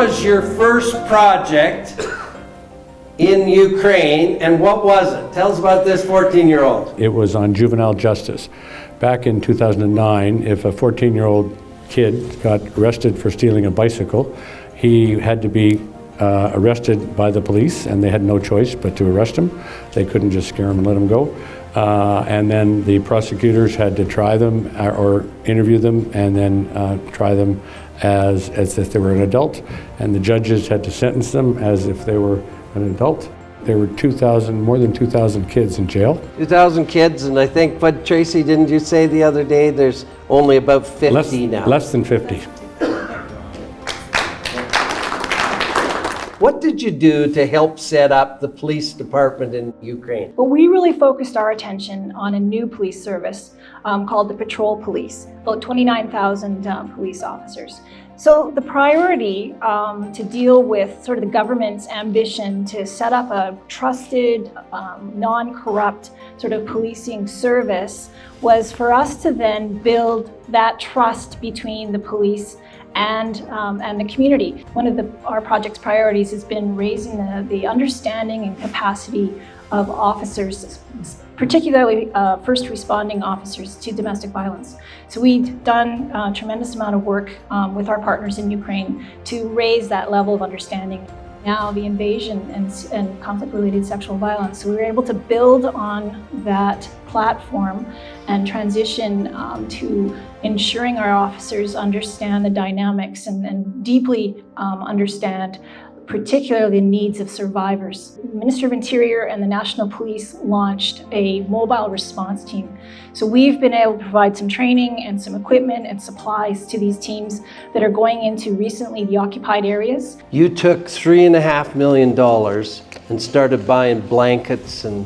was your first project in Ukraine, and what was it? Tell us about this 14-year-old. It was on juvenile justice. Back in 2009, if a 14-year-old kid got arrested for stealing a bicycle, he had to be arrested by the police, and they had no choice but to arrest him. They couldn't just scare him and let him go. And then the prosecutors had to try them or interview them and then try them as if they were an adult. And the judges had to sentence them as if they were an adult. There were more than 2,000 kids in jail. 2,000 kids, and I think, but Tracy, didn't you say the other day there's only about 50 now? Less than 50. What did you do to help set up the police department in Ukraine? Well, we really focused our attention on a new police service called the Patrol Police, about 29,000 police officers. So the priority to deal with sort of the government's ambition to set up a trusted, non-corrupt sort of policing service was for us to then build that trust between the police and the community. One of our project's priorities has been raising the understanding and capacity of officers, particularly first responding officers to domestic violence. So we've done a tremendous amount of work with our partners in Ukraine to raise that level of understanding. Now the invasion and conflict-related sexual violence, so we were able to build on that platform and transition to ensuring our officers understand the dynamics and deeply understand particularly the needs of survivors. The Minister of Interior and the National Police launched a mobile response team. So we've been able to provide some training and some equipment and supplies to these teams that are going into recently the occupied areas. You took $3.5 million and started buying blankets and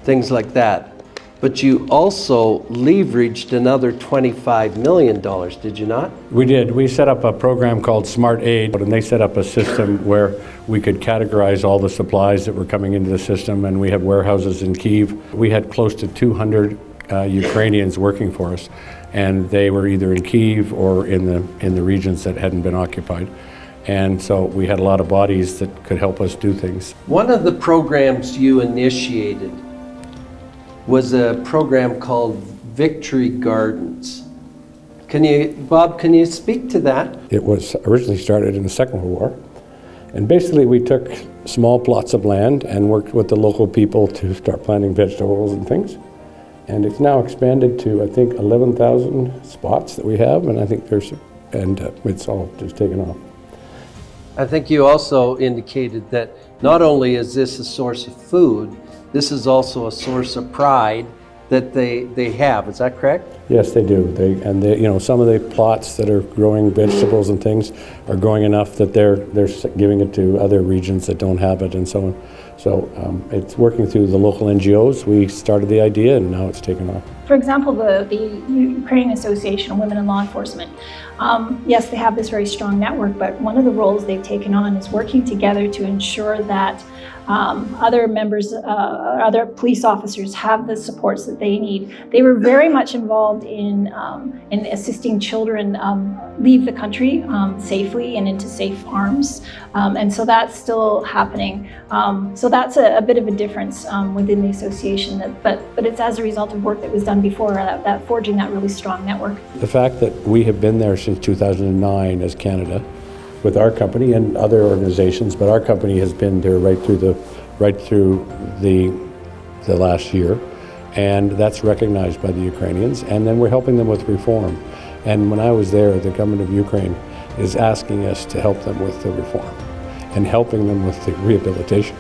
things like that. But you also leveraged another $25 million, did you not? We did. We set up a program called Smart Aid, and they set up a system where we could categorize all the supplies that were coming into the system, and we have warehouses in Kyiv. We had close to 200 Ukrainians working for us, and they were either in Kyiv or in the regions that hadn't been occupied. And so we had a lot of bodies that could help us do things. One of the programs you initiated was a program called Victory Gardens. Bob, can you speak to that? It was originally started in the Second World War. And basically we took small plots of land and worked with the local people to start planting vegetables and things. And it's now expanded to, I think, 11,000 spots that we have, and I think it's all just taken off. I think you also indicated that not only is this a source of food, this is also a source of pride that they have. Is that correct? Yes, they do. Some of the plots that are growing vegetables and things are growing enough that they're giving it to other regions that don't have it and so on. So it's working through the local NGOs. We started the idea and now it's taken off. For example, the Ukrainian Association of Women in Law Enforcement, yes, they have this very strong network, but one of the roles they've taken on is working together to ensure that other members, other police officers have the supports that they need. They were very much involved in assisting children leave the country safely and into safe arms, and so that's still happening. So that's a bit of a difference within the association, but it's as a result of work that was done before, that forging that really strong network. The fact that we have been there since 2009 as Canada, with our company and other organizations, but our company has been there right through the last year, and that's recognized by the Ukrainians. And then we're helping them with reform. And when I was there, the government of Ukraine is asking us to help them with the reform and helping them with the rehabilitation.